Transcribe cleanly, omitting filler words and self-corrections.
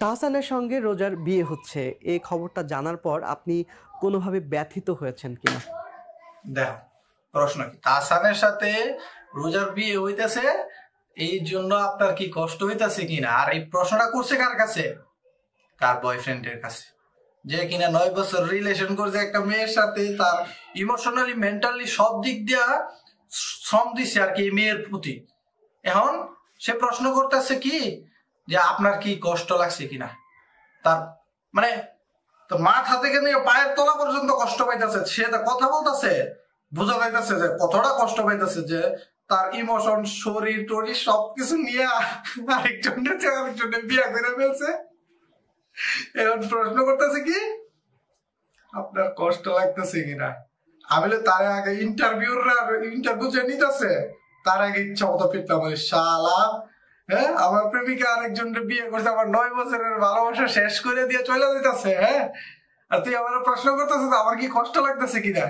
তাহসানের সঙ্গে রোজার বিয়ে হচ্ছে এই খবরটা জানার পর আপনি কোনোভাবে ব্যথিত হয়েছেন কিনা? দেখো প্রশ্ন কি, তাহসানের সাথে রোজার বিয়ে হইতেছে এই জন্য আপনার কি কষ্ট হইতেছে কিনা? আর এই প্রশ্নটা করছে কার কাছে? তার বয়ফ্রেন্ডের কাছে, যে কিনা 9 বছর রিলেশন করছে একটা মেয়ের সাথে, তার ইমোশনালি মেন্টালি সব দিক দিয়া শ্রম দিচ্ছে আর কি মেয়ের প্রতি। এখন সে প্রশ্ন করতেছে কি যে আপনার কি কষ্ট লাগছে কিনা। তার মানে তো মাথা থেকে নিয়ে পায়ের তলা পর্যন্ত কষ্ট পাইতেছে, সে কথা বলতেছে, বোঝা যাইতেছে যে কতটা কষ্ট পাইতেছে, যে তার ইমোশন শরীর টরীর সবকিছু নিয়ে আরেকজনের বিয়ে করে ফেলছে। এখন প্রশ্ন করতেছে কি আপনার কষ্ট লাগতেছে কিনা। আমি তার আগে ইন্টারভিউ যে নিতেছে তার আগে ইচ্ছা মতো পিটলাম, শালা হ্যাঁ আমার প্রেমিকা আরেকজনের বিয়ে করছে, আমার 9 বছরের ভালোবাসা শেষ করে দিয়ে চলে যেতেছে, হ্যাঁ আর তুই আমার প্রশ্ন করতেছিস আমার কি কষ্ট লাগতেছে কিনা।